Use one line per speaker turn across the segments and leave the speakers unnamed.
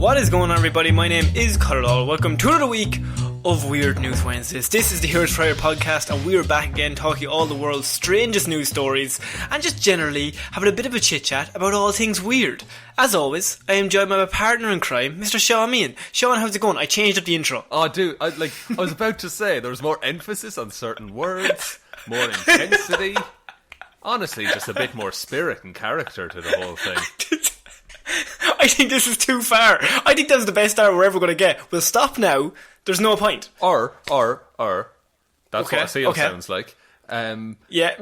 What is going on, everybody? My name is Conor. Welcome to another week of Weird News Wednesdays. This is the Heroes for Hire podcast, and we are back again talking all the world's strangest news stories and just generally having a bit of a chit chat about all things weird. As always, I am joined by my partner in crime, Mr. Sean Meehan. Sean, how's it going? I changed up the intro.
Oh, dude, I was about to say there was more emphasis on certain words, more intensity. Honestly, just a bit more spirit and character to the whole thing.
I think this is too far. I think that's the best start we're ever going to get. We'll stop now. There's no point.
Or. That's
okay,
what a seal
okay.
sounds like.
Yeah.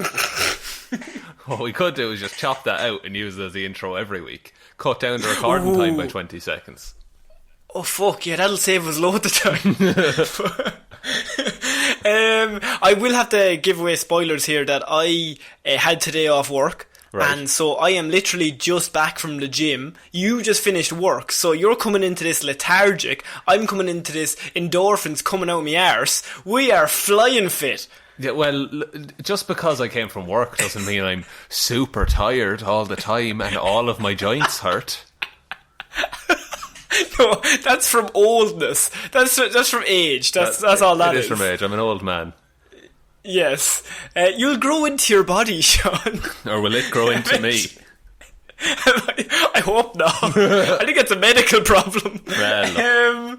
What we could do is just chop that out and use it as the intro every week. Cut down the recording time by 20 seconds.
Oh, fuck, yeah, that'll save us loads of time. I will have to give away spoilers here that I had today off work. Right. And so I am literally just back from the gym. You just finished work, so you're coming into this lethargic. I'm coming into this endorphins coming out of my arse. We are flying fit.
Yeah, well, just because I came from work doesn't mean I'm super tired all the time and all of my joints hurt.
No, that's from oldness. That's from age. That's all that is.
It is from age. I'm an old man.
Yes. You'll grow into your body, Sean.
Or will it grow into me?
I hope not. I think it's a medical problem.
Well,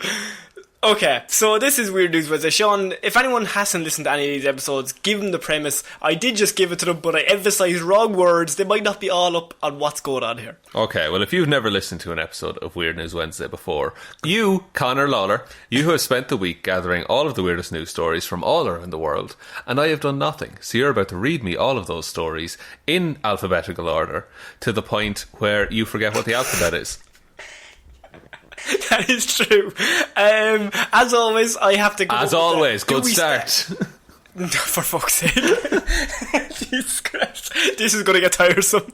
okay, so this is Weird News Wednesday. Sean, if anyone hasn't listened to any of these episodes, give them the premise. I did just give it to them, but I emphasised wrong words. They might not be all up on what's going on here.
Okay, well, if you've never listened to an episode of Weird News Wednesday before, you, Conor Lawler, you have spent the week gathering all of the weirdest news stories from all around the world, and I have done nothing. So you're about to read me all of those stories in alphabetical order to the point where you forget what the alphabet is.
That is true. As always, I have to go.
As always, good start.
For fuck's sake. Jesus Christ. This is going to get tiresome.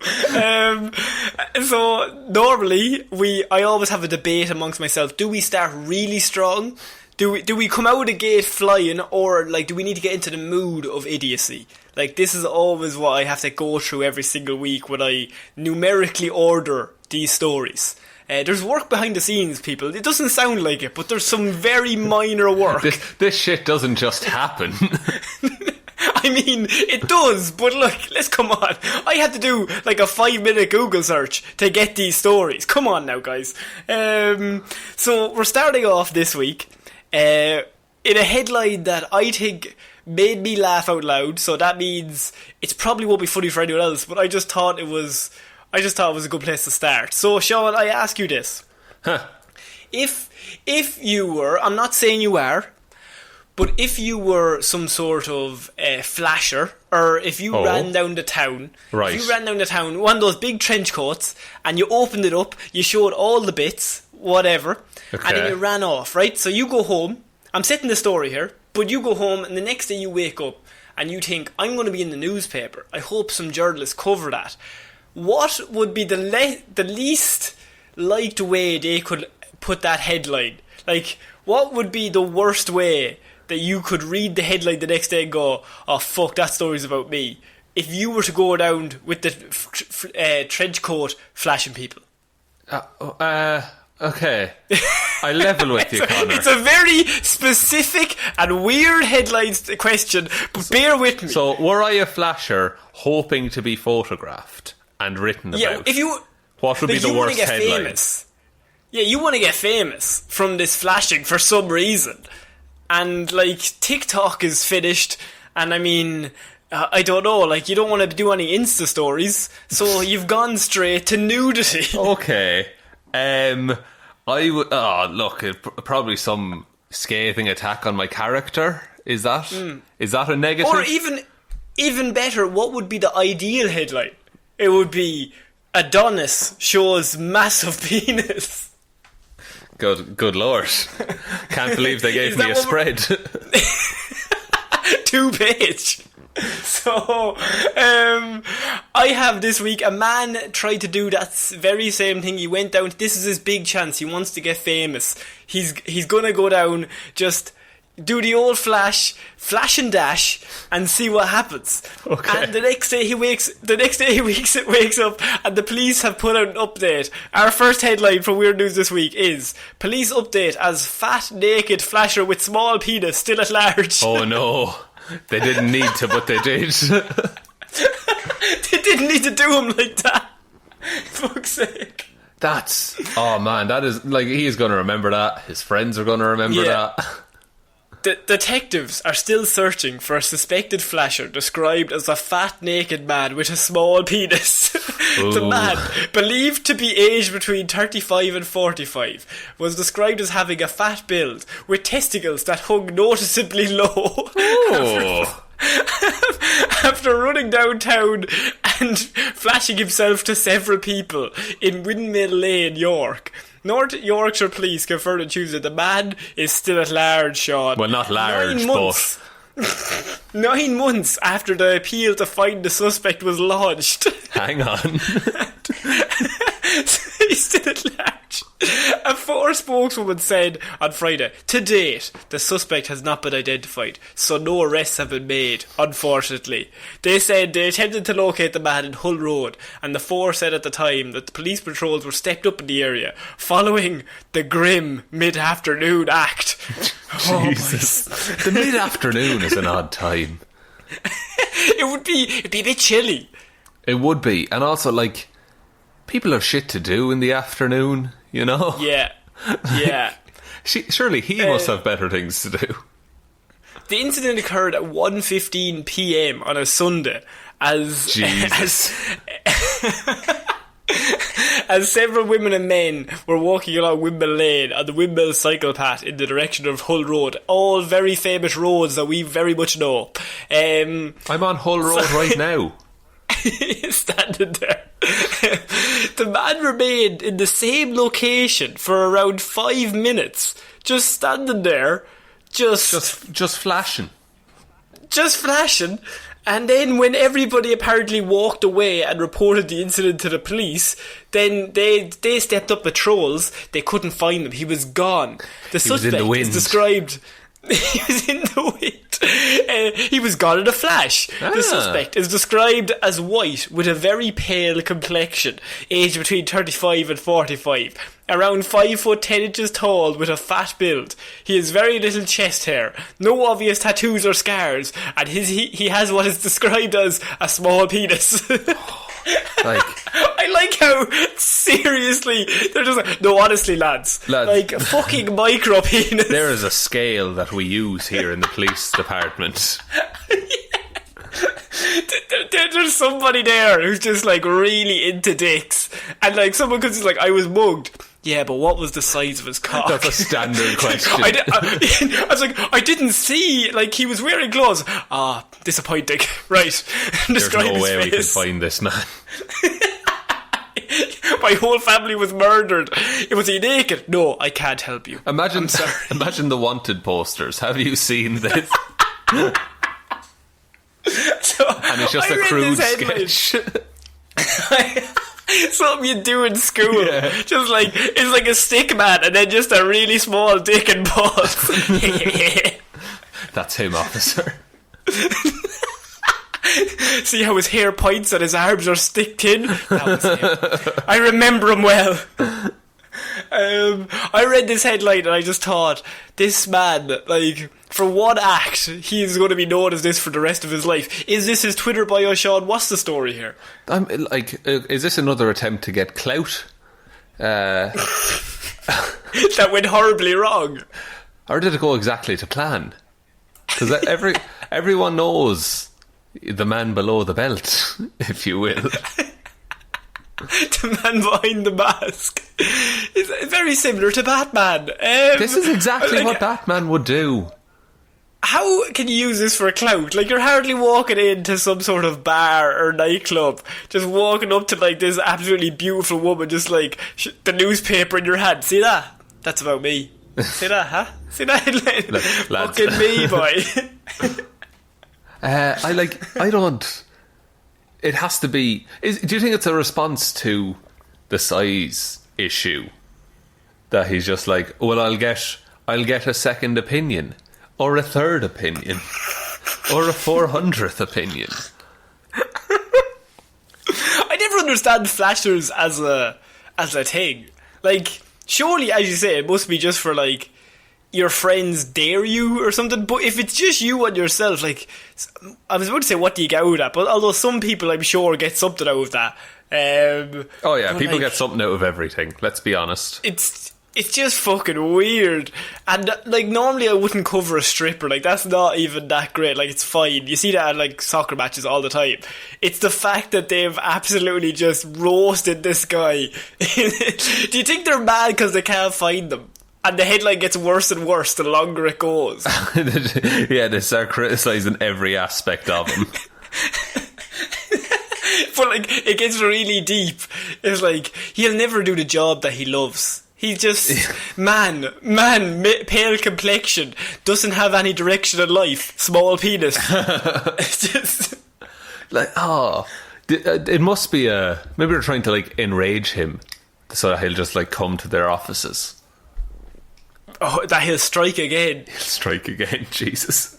So, normally, I always have a debate amongst myself. Do we start really strong? Do we come out of the gate flying? Or, do we need to get into the mood of idiocy? This is always what I have to go through every single week when I numerically order these stories. There's work behind the scenes, people. It doesn't sound like it, but there's some very minor work.
This shit doesn't just happen.
I mean, it does, but look, let's come on. I had to do a 5-minute Google search to get these stories. Come on now, guys. So we're starting off this week in a headline that I think made me laugh out loud. So that means it probably won't be funny for anyone else, but I just thought it was a good place to start. So, Sean, I ask you this.
Huh.
If you were, I'm not saying you are, but if you were some sort of flasher, or if you ran down the town,
right.
If you ran down the town, one of those big trench coats, and you opened it up, you showed all the bits, whatever,
okay.
And then you ran off, right? So you go home, I'm setting the story here, but you go home, and the next day you wake up, and you think, I'm going to be in the newspaper. I hope some journalists cover that. What would be the least liked way they could put that headline? What would be the worst way that you could read the headline the next day and go, oh fuck, that story's about me, if you were to go down with the trench coat flashing people?
Okay. I level with you, Conor.
It's a very specific and weird headlines question, but bear with me.
So, were I a flasher hoping to be photographed and written about?
Yeah,
what would be the worst headline?
Famous. Yeah, you want to get famous from this flashing for some reason. And, TikTok is finished, and I mean, I don't know, you don't want to do any Insta stories, so you've gone straight to nudity.
Okay. I would... Oh, look, probably some scathing attack on my character. Is that a negative?
Or even better, what would be the ideal headline? It would be Adonis shows massive penis.
Good lord. Can't believe they gave me a spread.
2-page. So, I have this week, a man tried to do that very same thing. He went down, this is his big chance, he wants to get famous. He's gonna go down just do the old flash and dash, and see what happens.
Okay.
And the next day he wakes up, and the police have put out an update. Our first headline from Weird News this week is "Police update as fat naked flasher with small penis still at large."
Oh no, they didn't need to, but they did.
They didn't need to do him like that. Fuck's sake.
Oh man, that is like, he is going to remember that. His friends are going to remember that.
The detectives are still searching for a suspected flasher described as a fat naked man with a small penis. The man, believed to be aged between 35 and 45, was described as having a fat build with testicles that hung noticeably low.
Oh.
After running downtown and flashing himself to several people in Windmill Lane, York, North Yorkshire Police confirmed on Tuesday the man is still at large, Sean.
Well, not large,
9 months. 9 months after the appeal to find the suspect was launched.
Hang on.
He's still at large. A Ford spokeswoman said on Friday, to date, the suspect has not been identified, so no arrests have been made, unfortunately. They said they attempted to locate the man in Hull Road, and the Ford said at the time that the police patrols were stepped up in the area, following the grim mid-afternoon act.
Jesus. The mid-afternoon is an odd time.
It'd be a bit chilly.
It would be. And also, like, people have shit to do in the afternoon, you know?
Yeah.
Surely he must have better things to do.
The incident occurred at 1:15 p.m. on a Sunday as several women and men were walking along Wimble Lane on the Wimble cycle path in the direction of Hull Road. All very famous roads that we very much know.
I'm on Hull Road right now.
Standing there. The man remained in the same location for around 5 minutes, just standing there,
just flashing.
Just flashing. And then when everybody apparently walked away and reported the incident to the police, then they stepped up patrols. They couldn't find him. He was gone. The suspect is described... He was in the wind. He was gone in a flash. The suspect is described as white with a very pale complexion, aged between 35 and 45, around 5'10" tall with a fat build. He has very little chest hair, no obvious tattoos or scars, and he has what is described as a small penis. I like how seriously they're just like, no, honestly, lads, like fucking micro penis.
There is a scale that we use here in the police department.
There's somebody there who's just like really into dicks, and like someone could just like, I was mugged. Yeah, but what was the size of his cock?
That's a standard question.
I was like, I didn't see, like, he was wearing gloves. Disappointing. Right.
There's no way we can find this man.
My whole family was murdered. Was he naked? No, I can't help you.
Imagine the wanted posters. Have you seen this? And it's just a crude sketch.
Something you do in school. Yeah. Just like, it's like a stick man and then just a really small dick and balls.
That's him, officer.
See how his hair points and his arms are sticked in? That was him. I remember him well. I read this headline and I just thought, this man, like, for one act, he's going to be known as this for the rest of his life. Is this his Twitter bio, Sean? What's the story here?
Is this another attempt to get clout?
That went horribly wrong.
Or did it go exactly to plan? Because everyone knows the man below the belt, if you will.
The man behind the mask. It's very similar to Batman.
This is exactly what Batman would do.
How can you use this for a clout? Like, you're hardly walking into some sort of bar or nightclub, just walking up to like this absolutely beautiful woman, just like the newspaper in your hand. See that? That's about me. See that, huh? See that headline? Fucking me, boy.
I don't. It has to be. Do you think it's a response to the size issue? That he's just like, well, I'll get a second opinion. or a third opinion, or a 400th opinion.
I never understand flashers as a thing. Like, surely, as you say, it must be just for, like, your friends dare you or something. But if it's just you and yourself, like, I was about to say, what do you get out of that? But although some people, I'm sure, get something out of that.
Oh yeah, people
like,
get something out of everything. Let's be honest.
It's just fucking weird. And, like, normally I wouldn't cover a stripper. Like, that's not even that great. Like, it's fine. You see that at, like, soccer matches all the time. It's the fact that they've absolutely just roasted this guy. Do you think they're mad because they can't find them? And the headline gets worse and worse the longer it goes.
Yeah, they start criticising every aspect of him.
But, like, it gets really deep. It's like, he'll never do the job that he loves. He's just, man, pale complexion, doesn't have any direction in life, small penis. It's just...
Like, it must be maybe they're trying to, like, enrage him so that he'll just, like, come to their offices.
Oh, that he'll strike again.
He'll strike again, Jesus.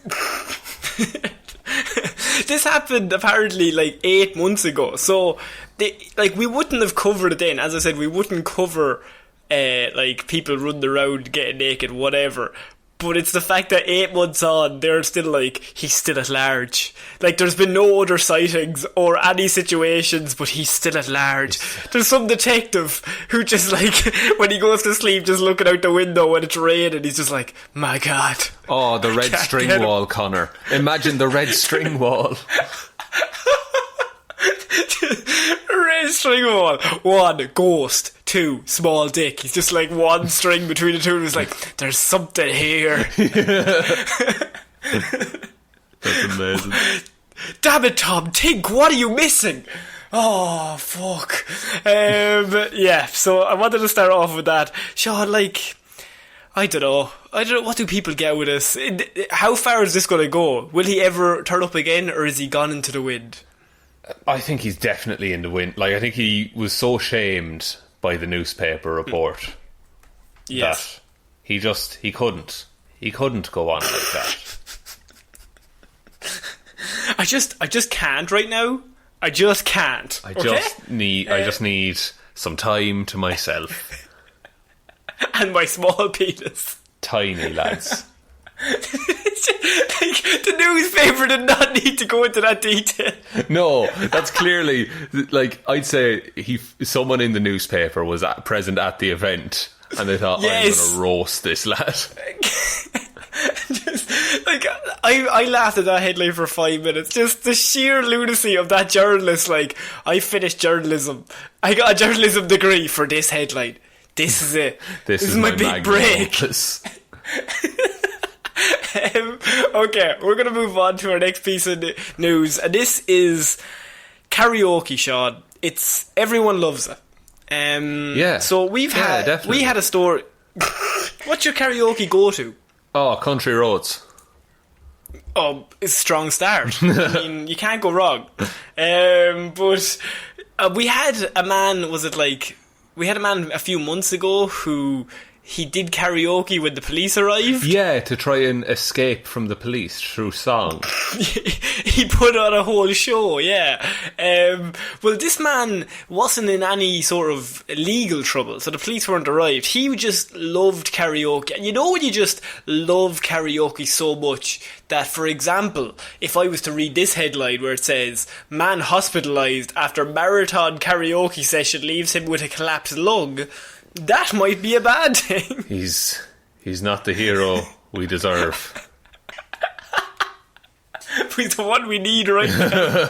This happened apparently like 8 months ago, so we wouldn't have covered it then. As I said, we wouldn't cover like people running around getting naked, whatever. But it's the fact that 8 months on, they're still like, he's still at large. Like, there's been no other sightings or any situations, but he's still at large. There's some detective who just, like, when he goes to sleep, just looking out the window when it's raining, he's just like, my God.
Oh, the red string wall, Connor. Imagine the red string wall.
Red string wall. 1, ghost. 2, small dick. He's just like one string between the two and he's like, there's something here.
That's amazing.
Damn it, Tom, think, what are you missing? Oh, fuck. Yeah, so I wanted to start off with that. Sean, like, I don't know, what do people get with this? How far is this going to go? Will he ever turn up again, or is he gone into the wind?
I think he's definitely in the wind. Like, I think he was so shamed by the newspaper report that he couldn't go on like that.
I just can't right now. I just can't.
I just need some time to myself.
And my small penis.
Tiny lads.
Like, the newspaper did not need to go into that detail.
No, that's clearly, like, I'd say someone in the newspaper was present at the event and they thought, I'm going to roast this lad. Just,
like, I laughed at that headline for 5 minutes. Just the sheer lunacy of that journalist. Like, I finished journalism. I got a journalism degree for this headline. This is it. This is my big break. Okay, we're going to move on to our next piece of news, and this is karaoke, Sean. Everyone loves it.
Yeah.
So we had a story. What's your karaoke go-to?
Oh, Country Roads.
Oh, it's a strong start. I mean, you can't go wrong. But we had a man. We had a man a few months ago who. He did karaoke when the police arrived.
Yeah, to try and escape from the police through song.
He put on a whole show, yeah. Well, this man wasn't in any sort of legal trouble, so the police weren't arrived. He just loved karaoke. And you know when you just love karaoke so much that, for example, if I was to read this headline where it says, man hospitalised after marathon karaoke session leaves him with a collapsed lung, that might be a bad thing.
He's not the hero we deserve.
He's the one we need right now.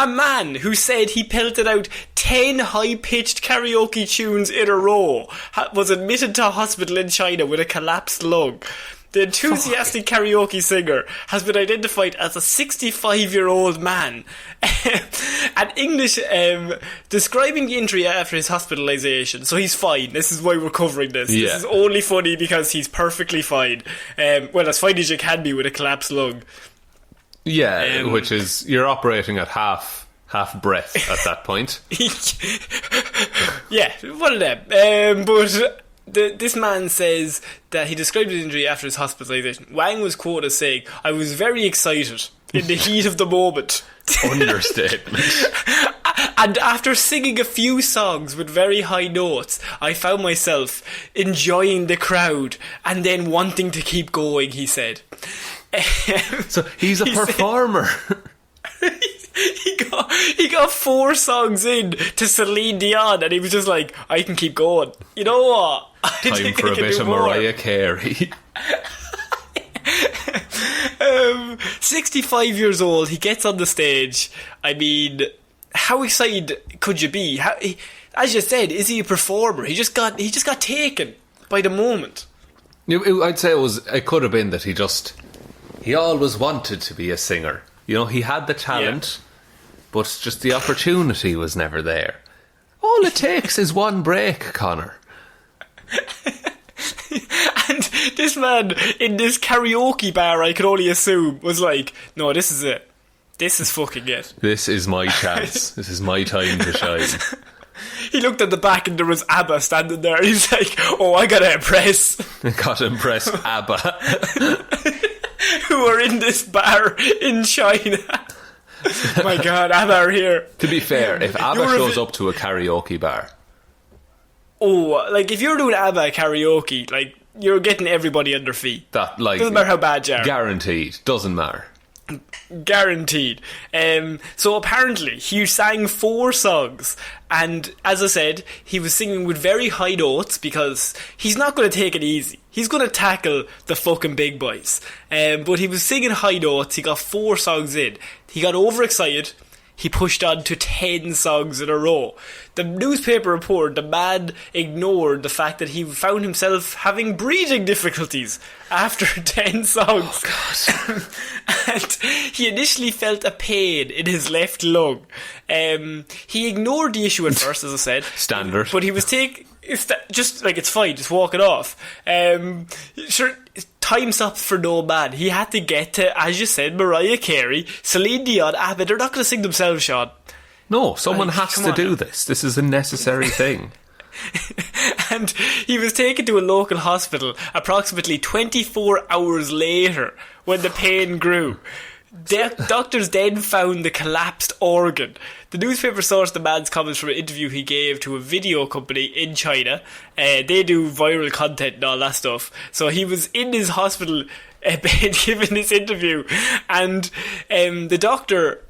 A man who said he pelted out 10 high-pitched karaoke tunes in a row was admitted to a hospital in China with a collapsed lung. The enthusiastic karaoke singer has been identified as a 65-year-old man. An English describing the injury after his hospitalisation. So he's fine. This is why we're covering this. Yeah. This is only funny because he's perfectly fine. Well, as fine as you can be with a collapsed lung.
Yeah, which is, you're operating at half breath at that point.
Yeah, one of them. But This man says that he described his injury after his hospitalisation. Wang was quoted as saying, "I was very excited in the heat of the moment."
Understatement.
And after singing a few songs with very high notes, I found myself enjoying the crowd and then wanting to keep going, he said.
So he's a performer.
He got 4 songs in to Celine Dion and he was just like, I can keep going. You know what?
Time for a bit of Mariah Carey.
65 years old, he gets on the stage. I mean, how excited could you be? As you said, is he a performer? He just got taken by the moment.
I'd say it could have been that he always wanted to be a singer. You know, he had the talent, but just the opportunity was never there. All it takes is one break, Connor.
And this man in this karaoke bar, I can only assume, was like, no, this is it. This is fucking it.
This is my chance. This is my time to shine.
He looked at the back and there was ABBA standing there. He's like, oh, I gotta impress.
Gotta impress ABBA.
Who are in this bar in China. My God, ABBA are here.
To be fair, if ABBA shows up to a karaoke bar...
Oh, like if you're doing ABBA karaoke, like you're getting everybody on their feet.
That, like,
doesn't matter how bad you are.
Guaranteed. Doesn't matter.
Guaranteed. So apparently he sang 4 songs, and as I said, he was singing with very high notes because he's not going to take it easy. He's going to tackle the fucking big boys. But he was singing high notes. He got 4 songs in. He got overexcited. He pushed on to 10 songs in a row. The newspaper reported the man ignored the fact that he found himself having breathing difficulties after 10 songs.
Oh, God.
And he initially felt a pain in his left lung. He ignored the issue at first, as I said.
Standard.
But he was just like, it's fine, just walk it off. Sure, time stops for no man. He had to get to, as you said, Mariah Carey, Celine Dion, ABBA. They're not going to sing themselves, Sean.
No, someone has to do this. This is a necessary thing.
And he was taken to a local hospital approximately 24 hours later when the pain grew. Doctors then found the collapsed organ. The newspaper sourced the man's comments from an interview he gave to a video company in China. They do viral content and all that stuff. So he was in his hospital bed giving this interview, and the doctor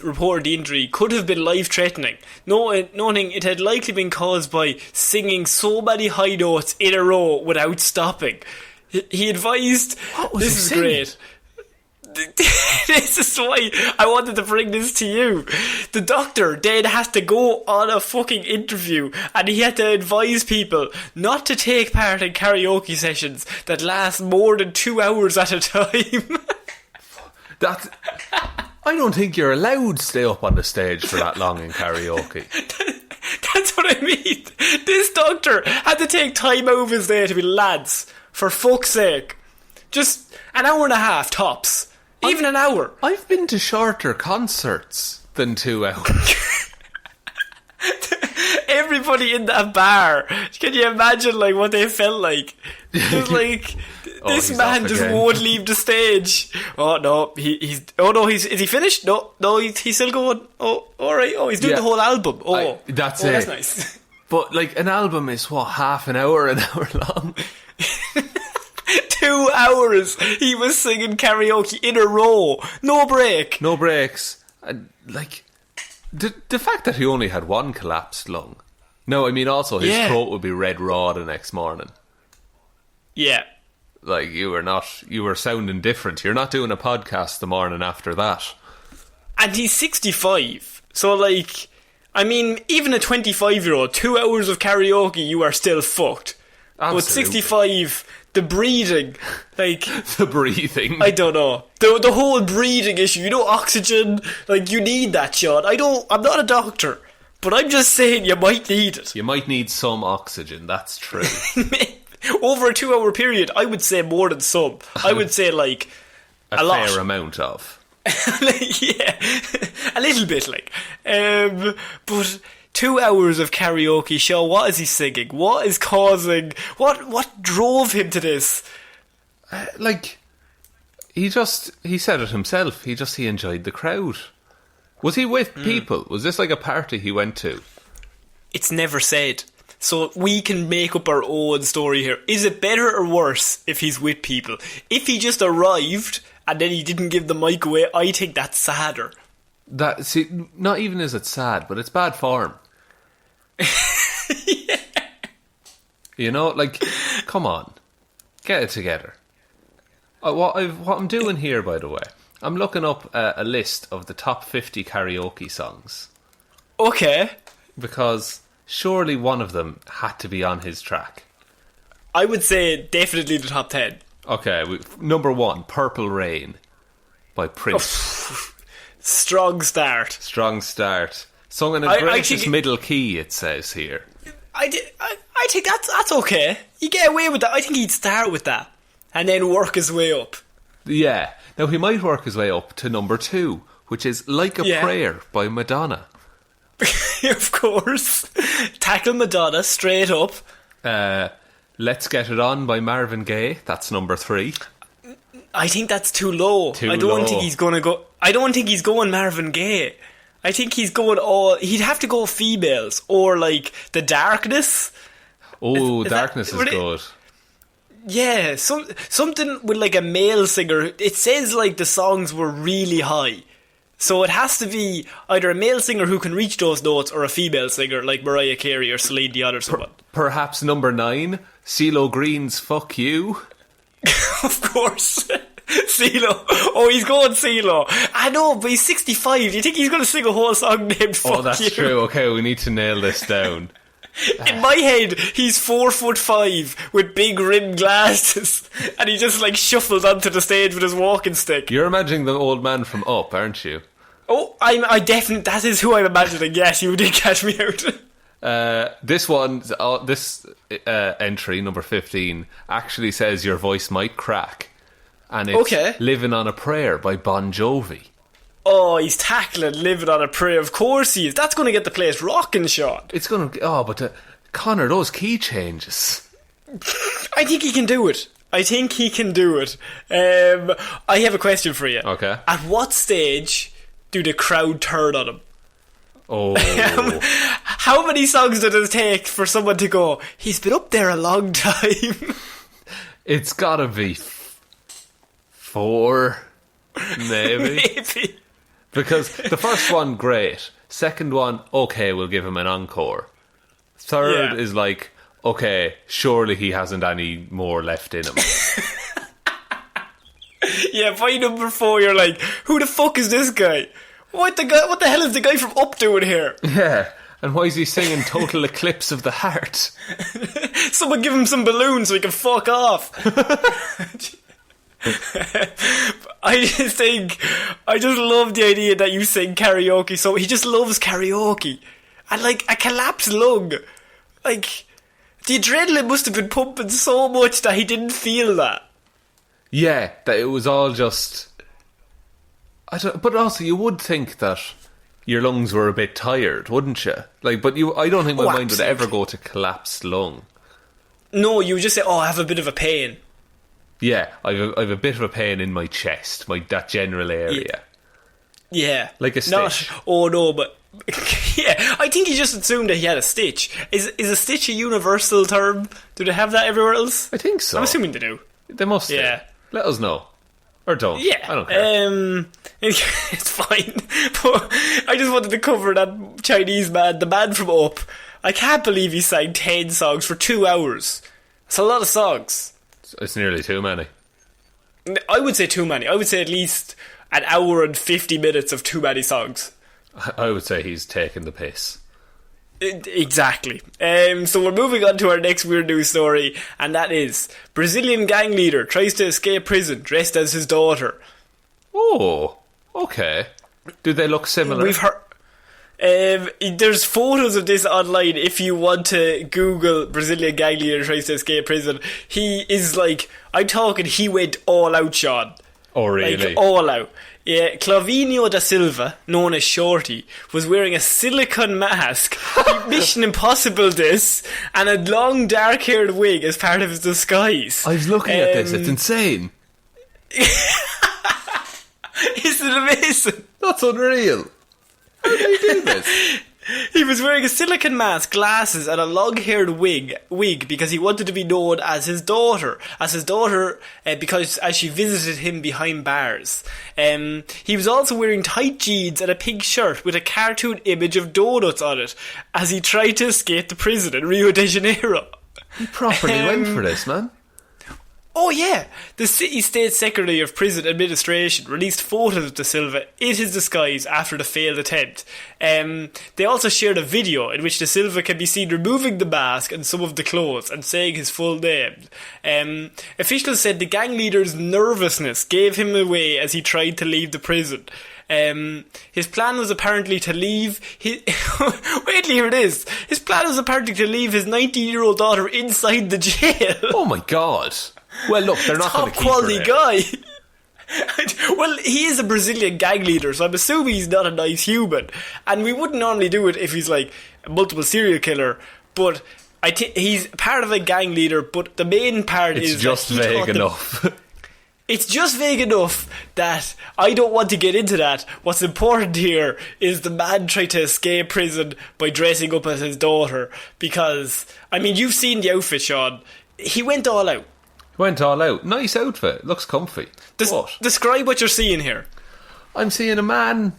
reported the injury could have been life-threatening, knowing it had likely been caused by singing so many high notes in a row without stopping. He advised, this is great. This is why I wanted to bring this to you. The doctor then has to go on a fucking interview and he had to advise people not to take part in karaoke sessions that last more than 2 hours at a time.
I don't think you're allowed to stay up on the stage for that long in karaoke.
That's what I mean. This doctor had to take time out of his day to be, lads, for fuck's sake, just an hour and a half tops. Even an hour.
I've been to shorter concerts than 2 hours.
Everybody in that bar, can you imagine like what they felt like? Just like this man just won't leave the stage. Oh no, he's is he finished? No, he's still going. Oh, alright. Oh, he's doing the whole album.
That's
it.
That's
nice.
But like an album is what, half an hour long?
2 hours he was singing karaoke in a row. No break.
No breaks. Like, the fact that he only had one collapsed lung. No, I mean also his throat would be red raw the next morning.
Yeah.
Like, you were sounding different. You're not doing a podcast the morning after that.
And he's 65. So like, I mean, even a 25-year-old, 2 hours of karaoke, you are still fucked.
Absolutely.
But 65... the breathing, like...
the breathing.
I don't know. The whole breathing issue, you know, oxygen, like, you need that, Sean. I'm not a doctor, but I'm just saying you might need it.
You might need some oxygen, that's true.
Over a 2 hour period, I would say more than some. I would say, like, a lot.
Fair amount of.
Yeah, a little bit, like. But 2 hours of karaoke show. What is he singing? What is causing... What drove him to this?
He said it himself. He enjoyed the crowd. Was he with people? Was this like a party he went to?
It's never said. So we can make up our own story here. Is it better or worse if he's with people? If he just arrived and then he didn't give the mic away, I think that's sadder.
Not even is it sad, but it's bad form.
Yeah.
You know, come on. Get it together. What I'm doing here, by the way, I'm looking up a list of the top 50 karaoke songs.
Okay.
Because surely one of them had to be on his track.
I would say definitely the top 10.
Okay, number 1, Purple Rain by Prince.
Strong start.
Strong start. Sung in a gracious middle key, it says here.
I think that's okay. You get away with that. I think he'd start with that and then work his way up.
Yeah. Now, he might work his way up to number 2, which is Like a Prayer by Madonna.
Of course. Tackle Madonna straight up.
Let's Get It On by Marvin Gaye. That's number 3.
I think that's too low. I don't think he's going Marvin Gaye. I think he's going he'd have to go females or like The Darkness.
Oh, Darkness is good.
Yeah, something with like a male singer. It says like the songs were really high. So it has to be either a male singer who can reach those notes or a female singer like Mariah Carey or Celine Dion or someone.
Perhaps number 9, CeeLo Green's Fuck You.
Of course. CeeLo. Oh, he's going CeeLo. I know, but he's 65. Do you think he's going to sing a whole song named Fuck You?
Oh, that's true. Okay, we need to nail this down.
In my head, he's 4'5" with big rimmed glasses, and he just like shuffles onto the stage with his walking stick.
You're imagining the old man from Up, aren't you?
Oh, I definitely, that is who I'm imagining. Yes, you did catch me out.
This entry, number 15, actually says Your Voice Might Crack, and it's Living on a Prayer by Bon Jovi.
Oh, he's tackling Living on a Prayer. Of course he is. That's going to get the place rocking, Sean.
It's going to... Oh, but Connor, those key changes.
I think he can do it. I have a question for you.
Okay.
At what stage do the crowd turn on him?
Oh.
How many songs does it take for someone to go, he's been up there a long time?
It's gotta be 4, maybe.
Maybe.
Because the first one, great. Second one, okay, we'll give him an encore. Third is like, okay, surely he hasn't any more left in him.
Yeah, by number 4, you're like, who the fuck is this guy? What the hell is the guy from Up doing here?
Yeah, and why is he singing Total Eclipse of the Heart?
Someone give him some balloons so he can fuck off. I just love the idea that you sing karaoke. So he just loves karaoke. And like a collapsed lung. Like, the adrenaline must have been pumping so much that he didn't feel that.
Yeah, that it was all just... but also you would think that your lungs were a bit tired, wouldn't you? Like, but I don't think my mind would ever go to collapsed lung.
No, you would just say, I have a bit of a pain.
Yeah, I have a bit of a pain in my chest, that general area.
Yeah.
Like a stitch.
But... yeah, I think he just assumed that he had a stitch. Is a stitch a universal term? Do they have that everywhere else?
I think so.
I'm assuming they do.
They must do. Let us know. Or don't.
Yeah.
I don't care.
It's fine. But I just wanted to cover that Chinese man, the man from Up. I can't believe he sang 10 songs for 2 hours. It's a lot of songs.
It's nearly too many.
I would say too many. I would say at least an hour and 50 minutes of too many songs.
I would say he's taking the piss.
Exactly. So we're moving on to our next weird news story, and that is Brazilian gang leader tries to escape prison dressed as his daughter.
Oh, okay. Do they look similar?
We've heard... there's photos of this online if you want to Google Brazilian gang leader tries to escape prison. He is like, I'm talking, he went all out, Sean.
Oh, really?
Like, all out. Yeah, Clavinio da Silva, known as Shorty, was wearing a silicone mask, Mission Impossible this, and a long dark-haired wig as part of his disguise.
I was looking at this. It's insane.
Isn't it amazing?
That's unreal. How did he do this?
He was wearing a silicone mask, glasses, and a long-haired wig because he wanted to be known as his daughter. Because as she visited him behind bars. He was also wearing tight jeans and a pink shirt with a cartoon image of donuts on it as he tried to escape the prison in Rio de Janeiro.
He properly went for this, man.
Oh yeah, the City State Secretary of Prison Administration released photos of Da Silva in his disguise after the failed attempt. They also shared a video in which Da Silva can be seen removing the mask and some of the clothes and saying his full name. Officials said the gang leader's nervousness gave him away as he tried to leave the prison. His plan was apparently to leave his... Wait till here it is. His plan was apparently to leave his 19-year-old daughter inside the jail.
Oh my god. Well, look, they're not going to keep her
top-quality guy. Well, he is a Brazilian gang leader, so I'm assuming he's not a nice human. And we wouldn't normally do it if he's like a multiple serial killer, but he's part of a gang leader, but the main part
is... It's just vague enough.
It's just vague enough that I don't want to get into that. What's important here is the man tried to escape prison by dressing up as his daughter, because, I mean, you've seen the outfit, Sean. He went all out.
Went all out. Nice outfit. Looks comfy.
Describe what you're seeing here.
I'm seeing a man...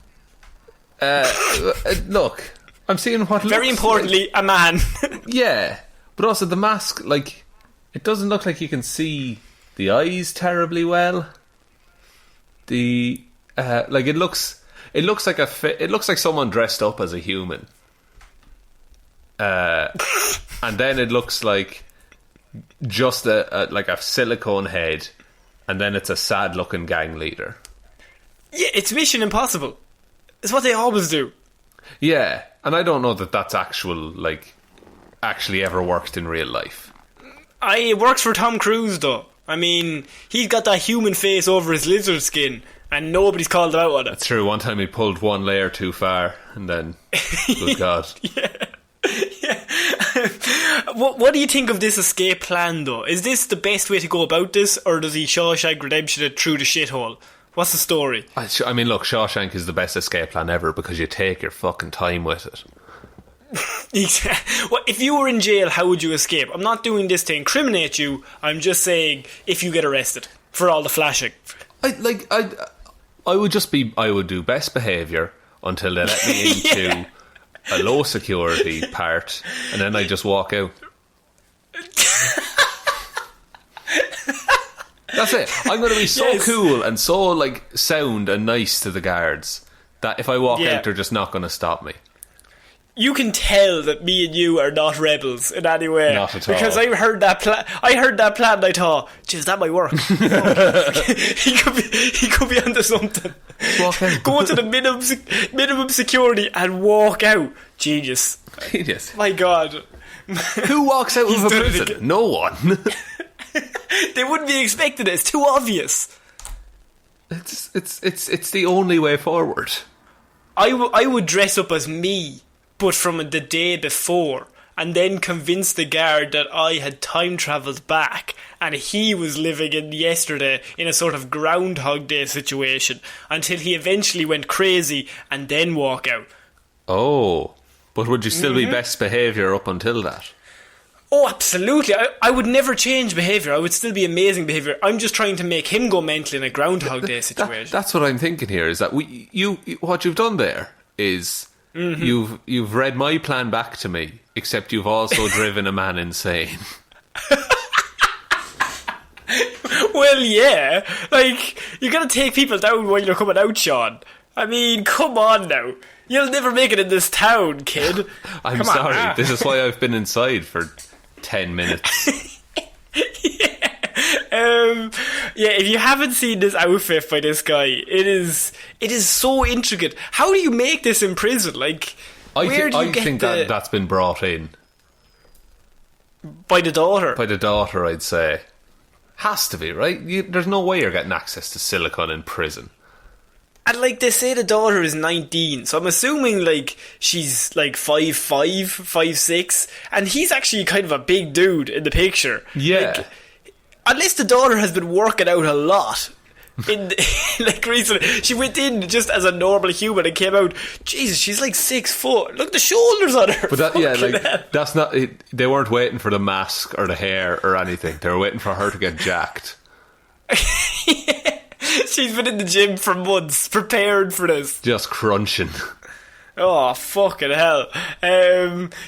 look, I'm seeing what looks...
Very importantly, like, a man.
Yeah. But also the mask, like, it doesn't look like you can see the eyes terribly well. It looks like it looks like someone dressed up as a human. And then it looks like just a silicone head, and then it's a sad looking gang leader.
Yeah, it's Mission Impossible. It's what they always do.
Yeah, and I don't know that that's actually ever worked in real life.
It works for Tom Cruise though. I mean, he's got that human face over his lizard skin, and nobody's called him out on it.
That's true. One time he pulled one layer too far, and then, good God.
Yeah. What do you think of this escape plan, though? Is this the best way to go about this, or does he Shawshank Redemption it through the shithole? What's the story?
I mean, look, Shawshank is the best escape plan ever because you take your fucking time with it.
Well, if you were in jail, how would you escape? I'm not doing this to incriminate you. I'm just saying if you get arrested for all the flashing.
I would do best behaviour until they let me into a low security part, and then I just walk out. That's it. I'm going to be so cool and so sound and nice to the guards that if I walk out, they're just not going to stop me.
You can tell that me and you are not rebels in any way.
Not at all.
Because I heard that plan and I thought, geez, that might work. he could be onto something.
Walk out.
Go to the minimum security and walk out. Genius.
Genius.
My God.
Who walks out of a prison? No one.
They wouldn't be expecting it. It's too obvious.
It's the only way forward.
I would dress up as me, but from the day before, and then convince the guard that I had time travelled back and he was living in yesterday in a sort of Groundhog Day situation until he eventually went crazy and then walk out.
Oh, but would you still be best behaviour up until that?
Oh, absolutely. I would never change behaviour. I would still be amazing behaviour. I'm just trying to make him go mental in a Groundhog Day situation.
That's what I'm thinking here, is that what you've done there is... Mm-hmm. You've read my plan back to me, except you've also driven a man insane.
Well, yeah. You gotta take people down while you're coming out, Sean. I mean, come on now. You'll never make it in this town, kid.
I'm sorry. This is why I've been inside for 10 minutes.
If you haven't seen this outfit by this guy, it is so intricate. How do you make this in prison?
I think that's been brought in
by the daughter.
By the daughter, I'd say. Has to be, right? There's no way you're getting access to silicone in prison.
And like they say the daughter is 19, so I'm assuming like she's like 5'5", 5'6", and he's actually kind of a big dude in the picture.
Yeah.
Like, unless the daughter has been working out a lot. Like recently, she went in just as a normal human and came out. Jesus, she's like 6 foot. Look at the shoulders on her.
But that, yeah, like
hell.
that's not. They weren't waiting for the mask or the hair or anything. They were waiting for her to get jacked.
Yeah. She's been in the gym for months, prepared for this.
Just crunching.
Oh, fucking hell.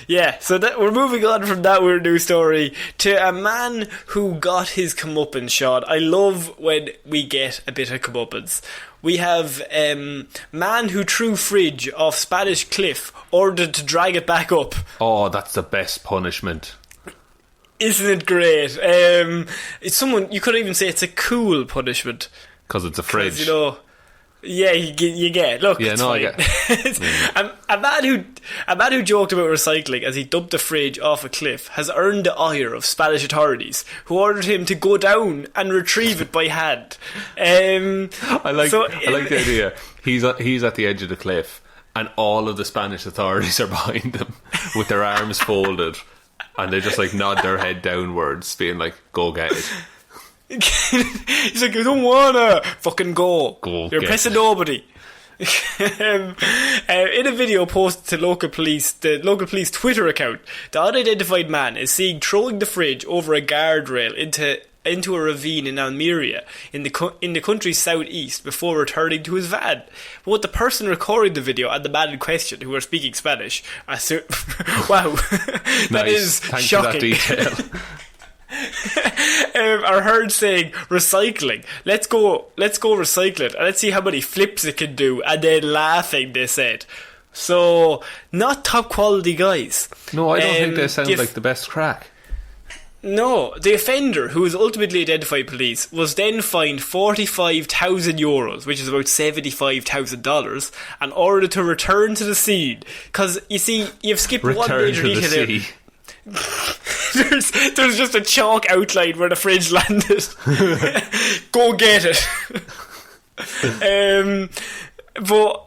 Yeah, so we're moving on from that weird news story to a man who got his comeuppance shot. I love when we get a bit of comeuppance. We have man who threw fridge off Spanish cliff, ordered to drag it back up.
Oh, that's the best punishment.
Isn't it great? It's someone, you could even say it's a cool punishment.
Because it's a fridge.
You know, yeah, you get. Look,
yeah,
it's
no,
fine.
I get.
a man who joked about recycling as he dumped a fridge off a cliff has earned the ire of Spanish authorities, who ordered him to go down and retrieve it by hand.
I like the idea. He's at the edge of the cliff, and all of the Spanish authorities are behind him with their arms folded, and they just like nod their head downwards, being like, "Go get it."
He's like, I don't wanna fucking go. You're pissing nobody. In a video posted to the local police Twitter account, the unidentified man is seen throwing the fridge over a guardrail into a ravine in Almeria in the country's southeast before returning to his van. Both the person recording the video and the man in question, who are speaking Spanish, wow, that
nice.
is
Thanks
shocking.
for that detail.
Are heard saying recycling. Let's go recycle it and let's see how many flips it can do, and then laughing, they said. So not top quality guys.
No, I don't think they sound like the best crack.
No, the offender, who was ultimately identified by police, was then fined €45,000, which is about $75,000, and ordered to return to the scene. Because you see, you've skipped one major detail there. There's just a chalk outline where the fridge landed. Go get it. But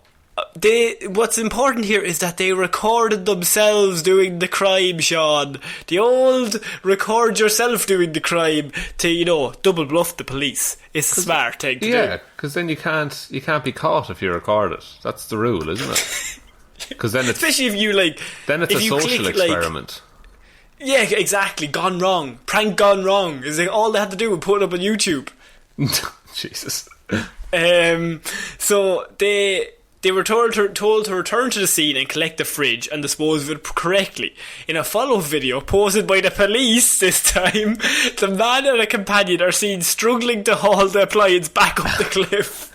what's important here is that they recorded themselves doing the crime, Sean. The old record yourself doing the crime to, you know, double bluff the police. It's a smart thing to do.
Yeah, because then you can't be caught if you record it. That's the rule, isn't it? Because then it's
especially if you like.
Then it's
if
a
you
social
click,
experiment.
Yeah, exactly. Gone wrong. Prank gone wrong. Is like all they had to do was put it up on YouTube.
Jesus.
So they were told to return to the scene and collect the fridge and dispose of it correctly. In a follow-up video posted by the police this time, the man and a companion are seen struggling to haul the appliance back up the cliff.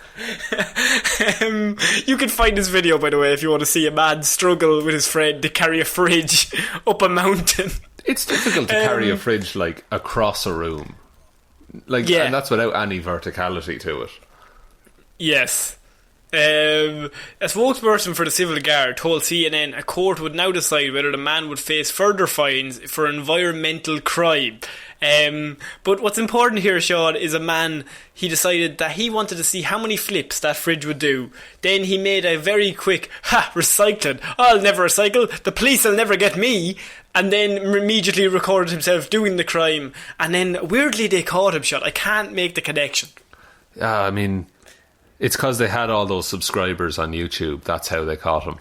You can find this video, by the way, if you want to see a man struggle with his friend to carry a fridge up a mountain.
It's difficult to carry a fridge like across a room, like,
yeah.
And that's without any verticality to it.
Yes. A spokesperson for the Civil Guard told CNN a court would now decide whether the man would face further fines for environmental crime. But what's important here, Sean, is a man, he decided that he wanted to see how many flips that fridge would do. Then he made a very quick, recycling. I'll never recycle. The police will never get me. And then immediately recorded himself doing the crime. And then weirdly they caught him, Sean. I can't make the connection.
I mean, it's because they had all those subscribers on YouTube. That's how they caught him.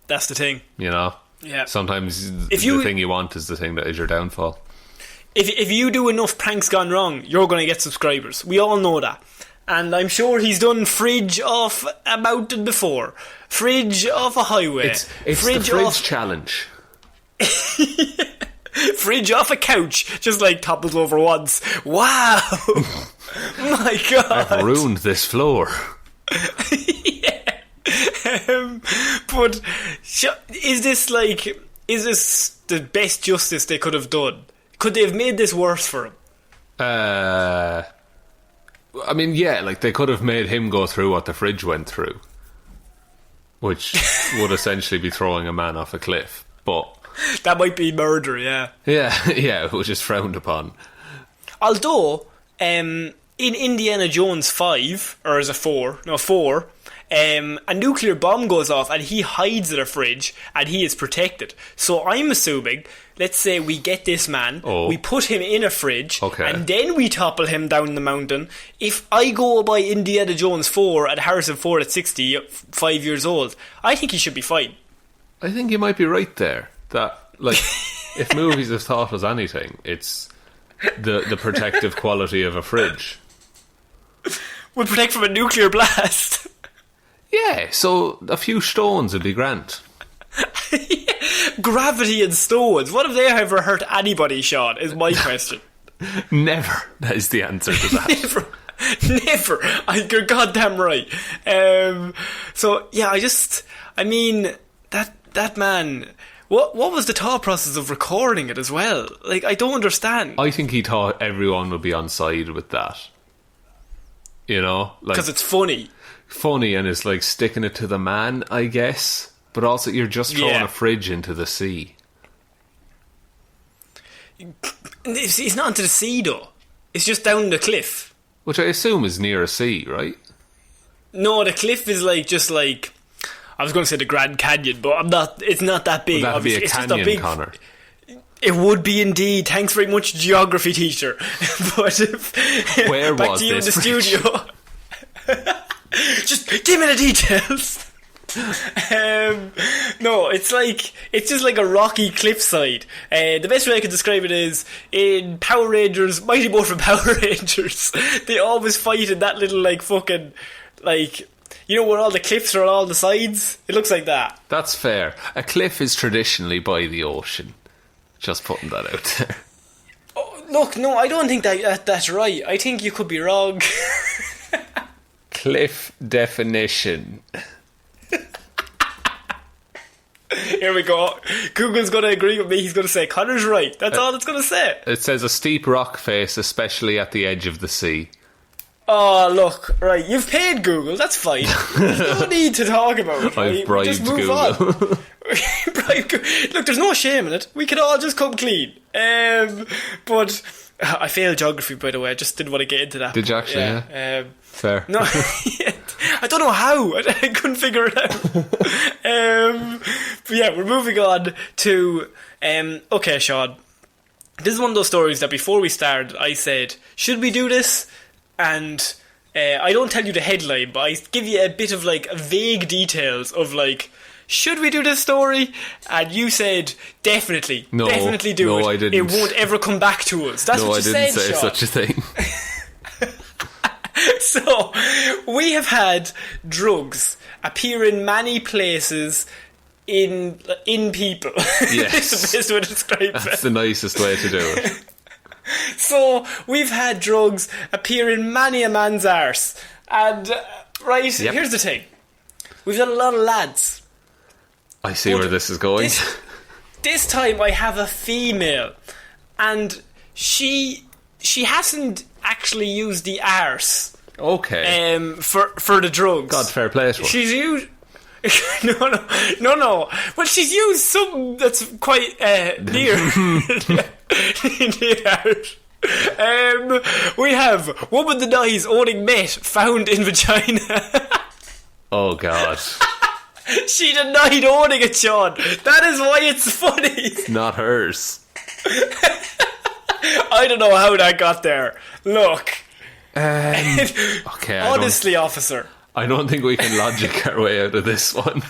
That's the thing.
You know?
Yeah.
Sometimes the thing you want is the thing that is your downfall.
If you do enough pranks gone wrong, you're going to get subscribers. We all know that. And I'm sure he's done fridge off a mountain before. Fridge off a highway.
It's the fridge challenge.
Fridge off a couch. Just like topples over once. Wow. My God.
I've ruined this floor.
Yeah. But is this the best justice they could have done? Could they have made this worse for him?
I mean, yeah, like they could have made him go through what the fridge went through, which would essentially be throwing a man off a cliff. But
that might be murder, yeah.
Yeah, which is frowned upon.
Although, in Indiana Jones 5, or is it 4? No, 4, a nuclear bomb goes off and he hides in a fridge and he is protected. So I'm assuming, let's say we get this man, we put him in a fridge, and then we topple him down the mountain. If I go by Indiana Jones 4 and Harrison Ford at 65 years old, I think he should be fine.
I think you might be right there. That, like, if movies have taught us anything, it's the protective quality of a fridge.
Would protect from a nuclear blast.
Yeah, so a few stones would be grand.
Gravity and stones. What have they ever hurt anybody, Sean, is my question.
Never. That is the answer to that.
Never. You're goddamn right. So, yeah, I mean, that man... What was the thought process of recording it as well? Like, I don't understand.
I think he thought everyone would be on side with that. You know?
Because it's funny.
Funny, and it's like sticking it to the man, I guess. But also, you're just throwing a fridge into the sea.
It's not into the sea, though. It's just down the cliff.
Which I assume is near a sea, right?
No, the cliff is just like... I was going to say the Grand Canyon, but it's not that big.
Would that be a
it's
canyon,
just a big,
Connor?
It would be indeed. Thanks very much, geography teacher. But
where
back
was
to you in the
this
studio. Just give me the details. No, it's just like a rocky cliffside. The best way I could describe it is in Power Rangers, Mighty Morphin Power Rangers. They always fight in that little fucking you know where all the cliffs are on all the sides? It looks like that.
That's fair. A cliff is traditionally by the ocean. Just putting that out there.
Oh, look, no, I don't think that's right. I think you could be wrong.
Cliff definition.
Here we go. Google's going to agree with me. He's going to say Connor's right. That's all it's going to say.
It says a steep rock face, especially at the edge of the sea.
Oh, look, right, you've paid Google, that's fine. There's no need to talk about it. Right?
I've bribed
just move
Google.
On. Look, there's no shame in it. We can all just come clean. But I failed geography, by the way. I just didn't want to get into that.
Did you actually? Yeah.
Fair. No, I don't know how. I couldn't figure it out. But yeah, we're moving on to... okay, Sean. This is one of those stories that before we started, I said, should we do this? And I don't tell you the headline, but I give you a bit of vague details of should we do this story? And you said definitely do it.
No, I didn't.
It won't ever come back to us. That's what you said,
No, I didn't say
Sean.
such a thing.
So we have had drugs appear in many places in people.
Yes,
that's the best way to describe it.
That's the nicest way to do it.
So, we've had drugs appear in many a man's arse. And, here's the thing. We've got a lot of lads.
I see where this is going.
This time I have a female. And she hasn't actually used the arse.
Okay.
For the drugs.
God, fair play to her.
She's used... No. Well, she's used something that's quite near. We have woman denies owning meth found in vagina.
Oh God.
She denied owning it, Sean. That is why it's funny.
Not hers.
I don't know how that got there. Look.
Okay.
Honestly, officer.
I don't think we can logic our way out of this one.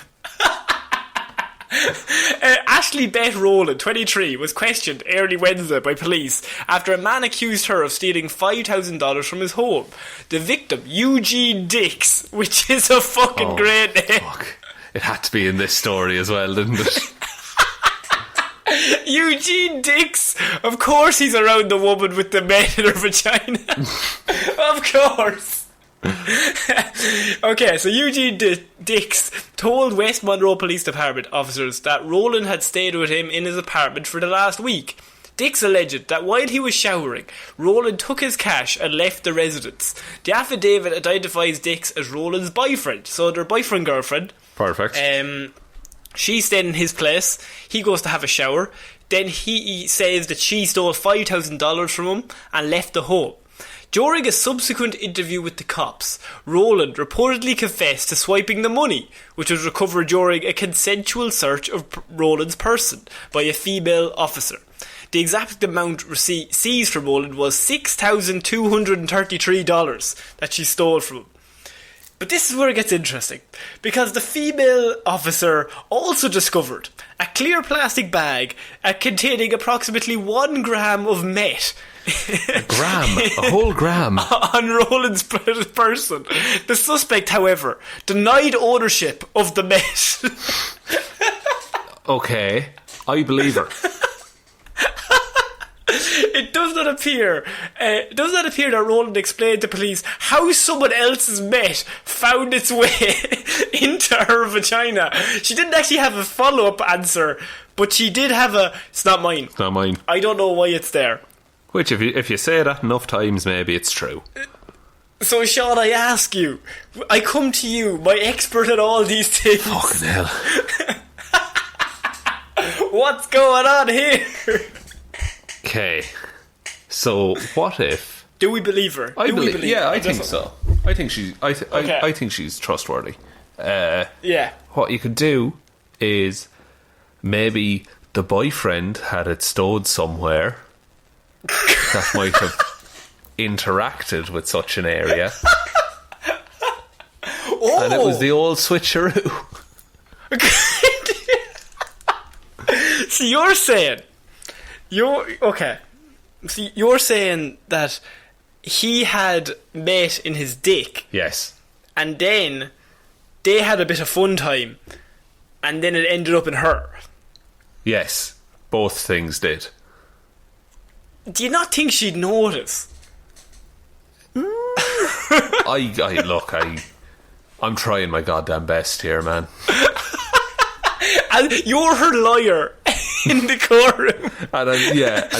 Ashley Beth Rowland, 23, was questioned early Wednesday by police after a man accused her of stealing $5,000 from his home. The victim, Eugene Dix, which is a fucking great name.
Fuck. It had to be in this story as well, didn't it?
Eugene Dix. Of course he's around the woman with the meth in her vagina. Of course. Okay, so Eugene Dix told West Monroe Police Department officers that Rowland had stayed with him in his apartment for the last week. Dix alleged that while he was showering, Rowland took his cash and left the residence. The affidavit identifies Dix as Rowland's boyfriend, so their boyfriend-girlfriend.
Perfect.
She's staying in his place. He goes to have a shower. Then he says that she stole $5,000 from him and left the home. During a subsequent interview with the cops, Rowland reportedly confessed to swiping the money, which was recovered during a consensual search of Rowland's person by a female officer. The exact amount seized from Rowland was $6,233 that she stole from him. But this is where it gets interesting, because the female officer also discovered a clear plastic bag containing approximately 1 gram of meth.
A gram? A whole gram?
On Rowland's person. The suspect, however, denied ownership of the meth.
Okay, I believe her.
It does not appear that Rowland explained to police how someone else's meth found its way into her vagina. She didn't actually have a follow-up answer, but she did have it's not mine.
It's not mine.
I don't know why it's there.
Which, if you say that enough times, maybe it's true.
So, Sean, I ask you, I come to you, my expert at all these things.
Fucking hell.
What's going on here?
Okay, so what if?
Do we believe her?
I
we believe
yeah,
her?
I think so. I think she's. I think she's trustworthy.
Yeah.
What you could do is maybe the boyfriend had it stowed somewhere that might have interacted with such an area, and it was the old switcheroo.
So you're saying. Okay. See, you're saying that he had meth in his dick.
Yes.
And then they had a bit of fun time, and then it ended up in her.
Yes. Both things did.
Do you not think she'd notice?
I'm trying my goddamn best here, man.
And you're her lawyer in the courtroom.
And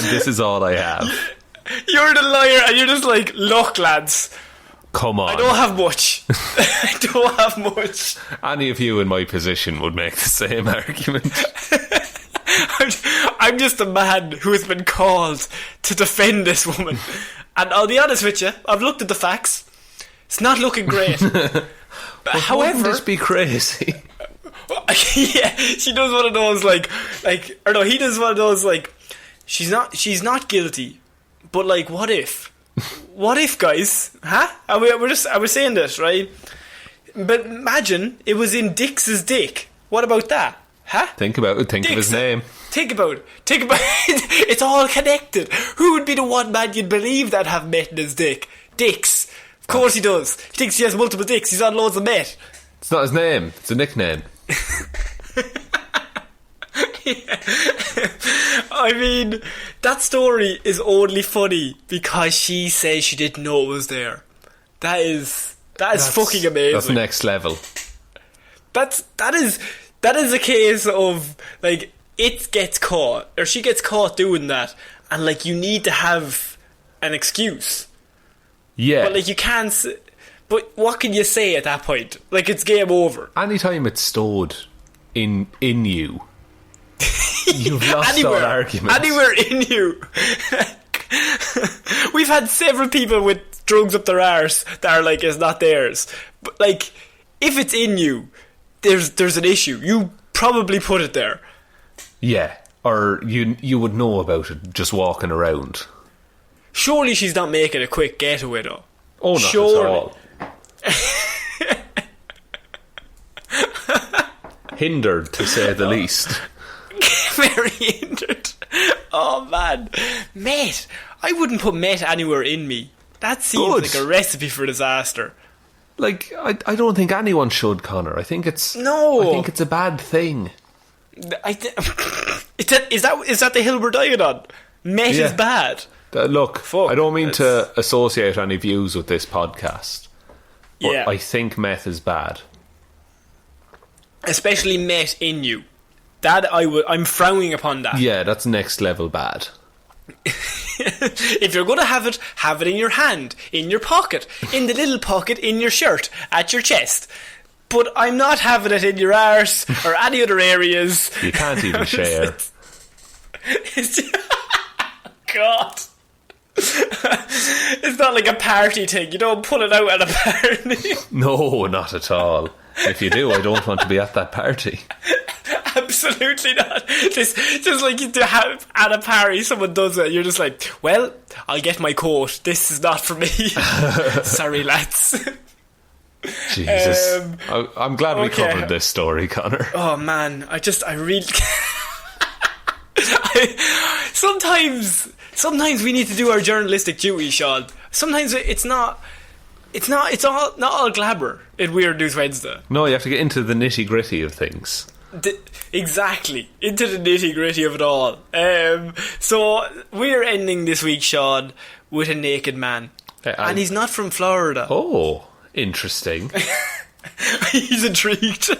this is all I have.
You're the lawyer, and you're just like, look, lads,
come on.
I don't have much. I don't have much.
Any of you in my position would make the same argument.
I'm just a man who has been called to defend this woman. And I'll be honest with you, I've looked at the facts. It's not looking great. However,
wouldn't this be crazy?
Yeah, she does one of those he does one of those she's not guilty, but what if? What if, guys? Huh? We're saying this, right? But imagine it was in Dix's dick. What about that? Huh?
Think about it. Think Dix, of his name.
Think about it. It's all connected. Who would be the one man you'd believe that have meth in his dick? Dix. Of course he does. He thinks he has multiple dicks. He's on loads of meth.
It's not his name. It's a nickname.
I mean, that story is only funny because she says she didn't know it was there. That's fucking amazing.
That's next level.
That is a case of it gets caught, or she gets caught doing that, and you need to have an excuse.
Yeah,
but you can't. But what can you say at that point? It's game over.
Anytime it's stowed in you, you've lost all arguments. Anywhere
in you. We've had several people with drugs up their arse that are it's not theirs. But if it's in you, there's an issue. You probably put it there.
Yeah, or you would know about it just walking around.
Surely she's not making a quick getaway though.
Oh, not at all. Hindered, to say the least.
Very hindered. Oh man, mate, I wouldn't put mate anywhere in me. That seems like a recipe for disaster.
I don't think anyone should, Connor. I think it's a bad thing.
Is that the hill we're dying on? Meth is bad.
Look, I don't mean to associate any views with this podcast, but I think meth is bad. Especially
meth in you. I'm frowning upon that.
Yeah, that's next level bad.
If you're going to have it in your hand, in your pocket, in the little pocket in your shirt, at your chest. But I'm not having it in your arse or any other areas.
You can't even share.
God. It's not like a party thing. You don't pull it out at a party.
No, not at all. If you do, I don't want to be at that party.
Absolutely not. Just like you have at a party, someone does it. You're just like, well, I'll get my coat. This is not for me. Sorry, lads.
Jesus. I'm glad we covered this story, Connor.
Oh man, I really. Sometimes we need to do our journalistic duty, Sean. Sometimes it's not all glamour in Weird News Wednesday.
No, you have to get into the nitty gritty of things.
Exactly, into the nitty gritty of it all. So we're ending this week, Sean, with a naked man, and he's not from Florida.
Oh, interesting.
He's intrigued.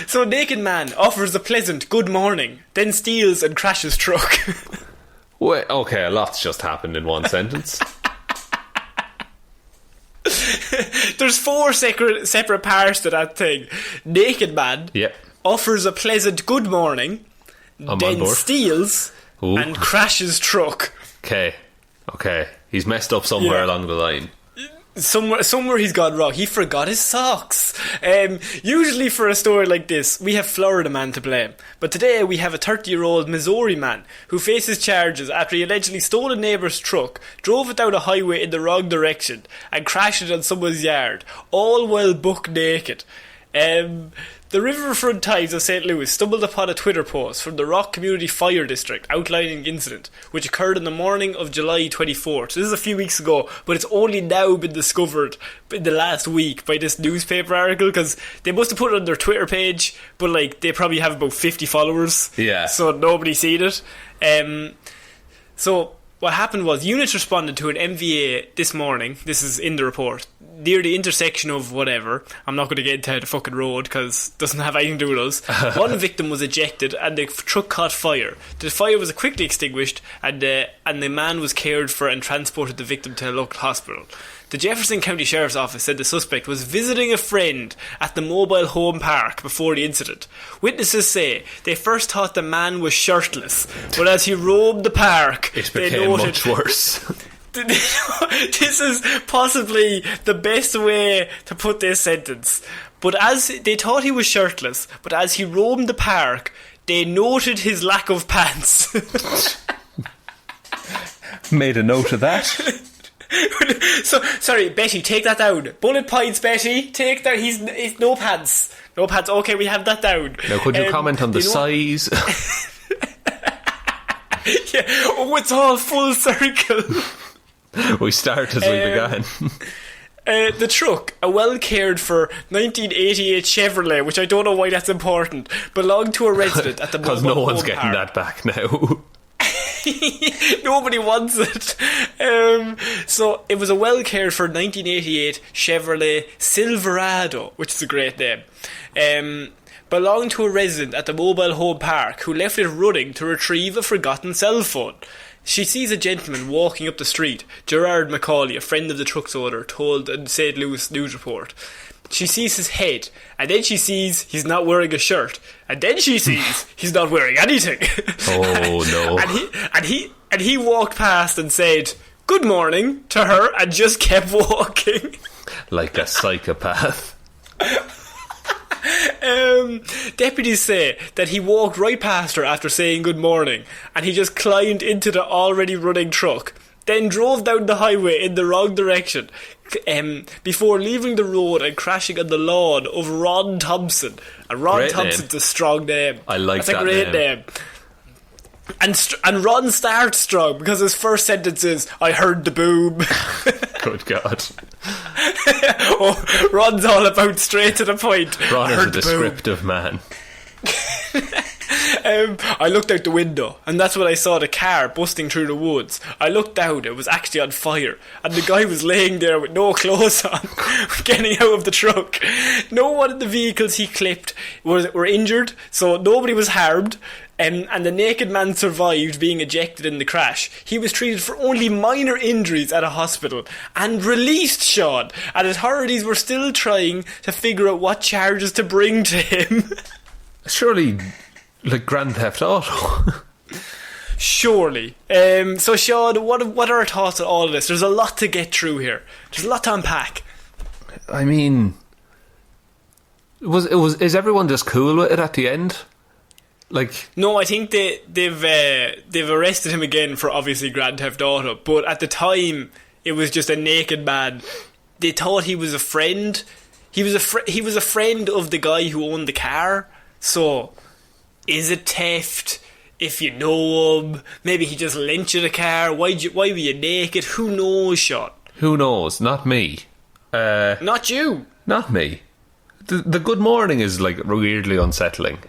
So naked man offers a pleasant good morning, then steals and crashes truck.
Wait, okay, a lot's just happened in one sentence.
There's 4 separate parts to that thing. Naked man offers a pleasant good morning, then steals and crashes truck.
Okay, he's messed up somewhere along the line.
Somewhere he's gone wrong. He forgot his socks. Usually for a story like this, we have Florida man to blame. But today we have a 30-year-old Missouri man who faces charges after he allegedly stole a neighbour's truck, drove it down a highway in the wrong direction, and crashed it on someone's yard, all while buck naked. The Riverfront Times of St. Louis stumbled upon a Twitter post from the Rock Community Fire District outlining the incident, which occurred on the morning of July 24th. So this is a few weeks ago, but it's only now been discovered in the last week by this newspaper article, because they must have put it on their Twitter page, but like they probably have about 50 followers, so nobody's seen it. So what happened was units responded to an MVA this morning, this is in the report, near the intersection of whatever. I'm not going to get into the fucking road because it doesn't have anything to do with us. One victim was ejected and the truck caught fire. The fire was quickly extinguished and the man was cared for and transported the victim to a local hospital. The Jefferson County Sheriff's Office said the suspect was visiting a friend at the mobile home park before the incident. Witnesses say they first thought the man was shirtless, but as he roamed the park,
it became much worse.
This is possibly the best way to put this sentence. But as they thought he was shirtless, but as he roamed the park, they noted his lack of pants.
Made a note of that.
So sorry, Betty, take that down. Bullet points, Betty. Take that. He's no pants. No pants. Okay, we have that down.
Now, could you comment on the size?
Yeah. Oh, it's all full circle.
We start as we began.
The truck, a well cared for 1988 Chevrolet, which I don't know why that's important, belonged to a resident at the mobile home park.
Because no one's getting that back now.
Nobody wants it. So it was a well cared for 1988 Chevrolet Silverado, which is a great name. Belonged to a resident at the mobile home park who left it running to retrieve a forgotten cell phone. She sees a gentleman walking up the street. Gerard McCauley, a friend of the truck's owner, told a St. Louis news report. She sees his head, and then she sees he's not wearing a shirt, and then she sees he's not wearing anything.
Oh no!
and he walked past and said "Good morning" to her, and just kept walking
like a psychopath.
Deputies say that he walked right past her after saying good morning, and he just climbed into the already running truck, then drove down the highway in the wrong direction, before leaving the road and crashing on the lawn of Ron Thompson. And Ron
Great
Thompson's
name.
a strong name.
I like
That's
that
a great name. And Ron starts strong because his first sentence is, "I heard the boom."
Good God.
Oh, Ron's all about straight to the point.
Ron is a descriptive man.
I looked out the window, and that's when I saw the car busting through the woods. I looked down, it was actually on fire, and the guy was laying there with no clothes on, getting out of the truck. No one in the vehicles he clipped were injured, so nobody was harmed. And the naked man survived being ejected in the crash. He was treated for only minor injuries at a hospital and released, Sean. And authorities were still trying to figure out what charges to bring to him.
Surely, like Grand Theft Auto.
Surely. So Sean, what are our thoughts on all of this? There's a lot to get through here. There's a lot to unpack.
I mean, is everyone just cool with it at the end? Like,
no, I think they've arrested him again for obviously Grand Theft Auto, but at the time it was just a naked man. They thought he was a friend. He was a friend of the guy who owned the car. So, is it theft? If you know him, maybe he just lent you the car. Why were you naked? Who knows, Sean?
who knows? Not me.
Not you.
Not me. The good morning is like weirdly unsettling.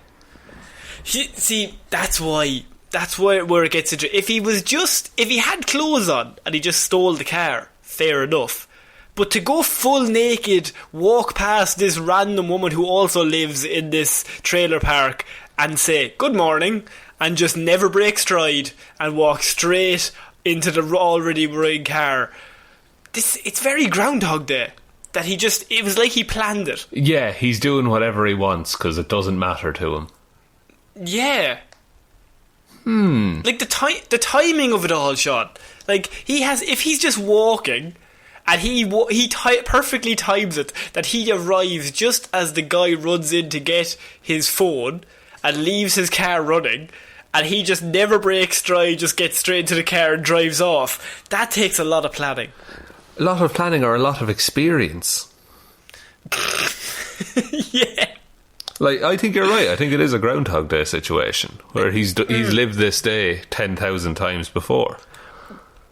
See, that's why where it gets into. If he had clothes on and he just stole the car, fair enough. But to go full naked, walk past this random woman who also lives in this trailer park and say good morning and just never break stride and walk straight into the already running car, it's very Groundhog Day. That it was like he planned it.
Yeah, he's doing whatever he wants because it doesn't matter to him.
Yeah. Like the timing of it all, Sean. Like if he's just walking, and he perfectly times it that he arrives just as the guy runs in to get his phone and leaves his car running, and he just never breaks stride, just gets straight into the car and drives off. That takes a lot of planning.
A lot of planning or a lot of experience.
Yeah.
Like, I think you're right. I think it is a Groundhog Day situation where he's lived this day 10,000 times before.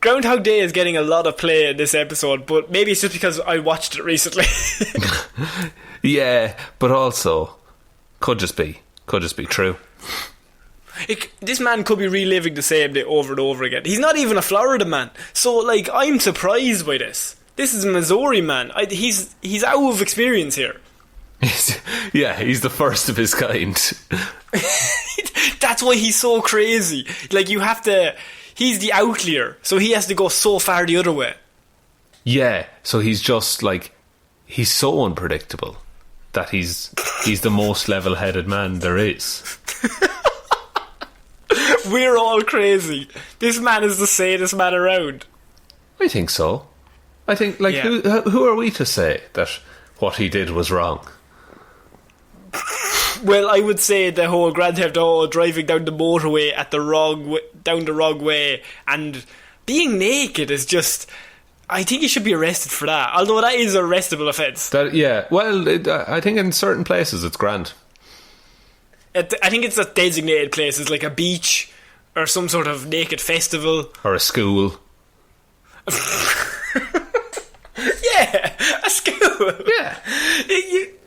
Groundhog Day is getting a lot of play in this episode, but maybe it's just because I watched it recently.
Yeah, but also could just be true.
This man could be reliving the same day over and over again. He's not even a Florida man, so like I'm surprised by this. This is a Missouri man. He's out of experience here.
Yeah, he's the first of his kind.
That's why he's so crazy. Like he's the outlier, so he has to go so far the other way.
Yeah, so he's just like, he's so unpredictable that he's the most level-headed man there is.
We're all crazy. This man is the sanest man around.
I think so. I think, like,
yeah.
who are we to say that what he did was wrong?
Well, I would say the whole Grand Theft Auto driving down the motorway down the wrong way and being naked is just... I think he should be arrested for that. Although that is a arrestable offence.
I think in certain places it's grand.
I think it's a designated places like a beach or some sort of naked festival.
Or a school.
Yeah, a school.
Yeah.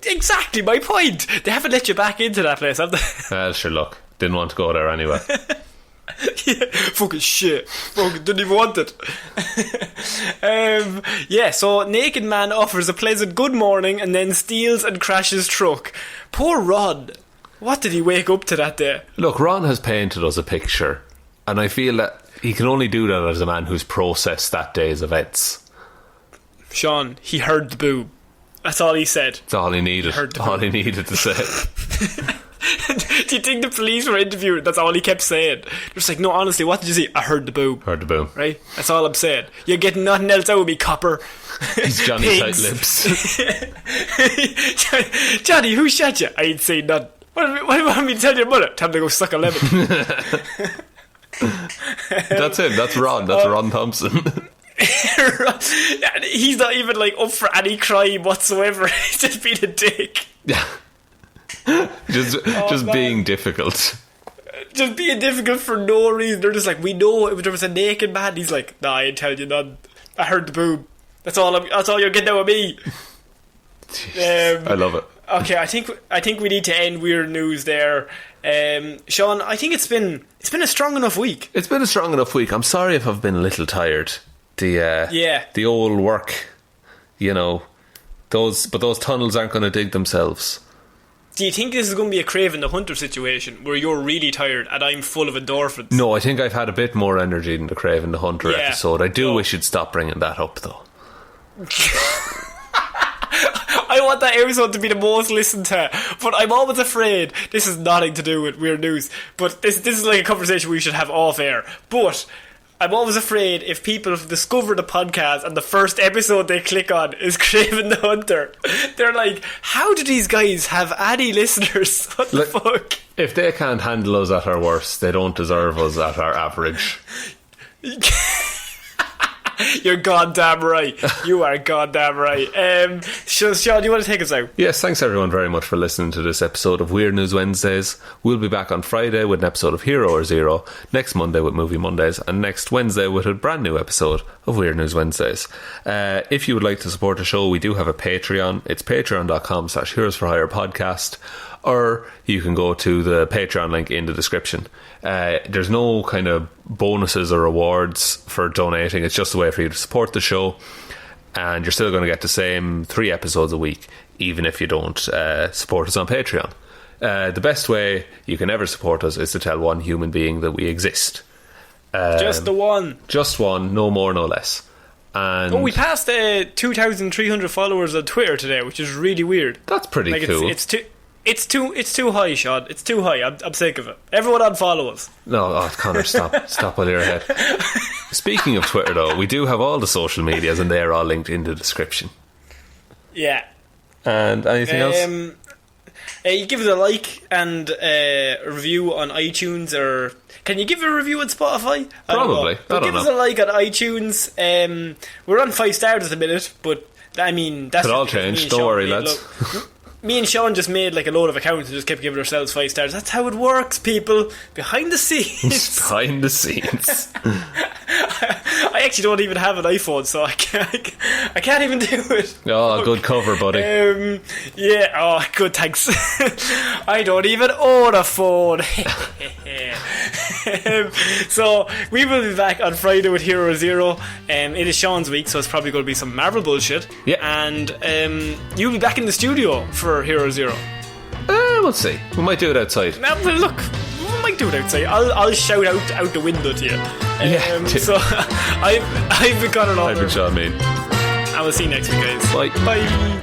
Exactly my point. They haven't let you back into that place, have they?
Well, sure, look. Didn't want to go there anyway.
Yeah, fucking shit. Fucking didn't even want it. Yeah, so naked man offers a pleasant good morning and then steals and crashes truck. Poor Ron. What did he wake up to that day?
Look, Ron has painted us a picture, and I feel that he can only do that as a man who's processed that day's events.
Sean, he heard the boob. That's all he said.
That's all he needed. All he needed to say.
Do you think the police were interviewing? That's all he kept saying. They're just like, no, honestly, what did you see? I heard the boob.
Heard the boob.
Right? That's all I'm saying. You're getting nothing else out of me, copper.
He's Johnny Tight Lips.
Johnny, who shot you? I ain't saying nothing. What do you want me to tell your mother? Time to go suck a lemon.
That's him. That's Ron. That's Ron Thompson.
He's not even like up for any crime whatsoever. He's just being a dick.
Yeah. just being difficult.
Just being difficult for no reason. They're just like, we know if there was a naked man. He's like, nah, I ain't telling you none. I heard the boob. That's all you're getting out of me.
I love it.
Okay, I think we need to end weird news there. Sean, I think it's been a strong enough week.
It's been a strong enough week. I'm sorry if I've been a little tired. The old work, you know, those tunnels aren't going to dig themselves.
Do you think this is going to be a Craven the Hunter situation where you're really tired and I'm full of endorphins?
No, I think I've had a bit more energy than the Craven the Hunter episode. I do wish you'd stop bringing that up, though.
I want that episode to be the most listened to, but I'm always afraid. This has nothing to do with weird news, but this is like a conversation we should have off air. But I'm always afraid if people discover the podcast and the first episode they click on is Craven the Hunter, they're like, how do these guys have any listeners? What the fuck?
If they can't handle us at our worst, they don't deserve us at our average.
You're goddamn right. You are goddamn right. Sean, do you want to take us out?
Yes, thanks everyone very much for listening to this episode of Weird News Wednesdays. We'll be back on Friday with an episode of Hero or Zero, next Monday with Movie Mondays, and next Wednesday with a brand new episode of Weird News Wednesdays. If you would like to support the show, we do have a Patreon. It's patreon.com/Heroes for Hire podcast. Or you can go to the Patreon link in the description. There's no kind of bonuses or rewards for donating. It's just a way for you to support the show, and you're still going to get the same 3 episodes a week, even if you don't support us on Patreon. The best way you can ever support us is to tell one human being that we exist.
Just the one.
Just one, no more, no less. And
we passed 2,300 followers on Twitter today, which is really weird.
That's pretty cool.
It's too high, Sean. It's too high. I'm sick of it. Everyone unfollow us.
No, Connor, stop while you're ahead. Speaking of Twitter, though, we do have all the social medias, and they are all linked in the description.
Yeah.
And anything else?
You give us a like and a review on iTunes, or can you give a review on Spotify?
Probably. I don't
give
know.
us a like on iTunes. We're on 5 stars at the minute, but I mean that's
could all change. Don't worry, lads.
Me and Sean just made like a load of accounts and just kept giving ourselves 5 stars. That's how it works, people. Behind the scenes.
Behind the scenes.
I actually don't even have an iPhone, so I can't even do it.
Oh, good cover, buddy.
Yeah, oh, good, thanks. I don't even own a phone. So, we will be back on Friday with Hero Zero. It is Sean's week, so it's probably going to be some Marvel bullshit.
Yeah.
And you'll be back in the studio for Hero Zero.
We'll see. We might do it outside.
Now, look, we might do it outside. I'll shout out the window to you.
Yeah.
So, I've been Conor Lawler.
I've been Sean Mean.
And we'll see you next week, guys.
Bye.
Bye.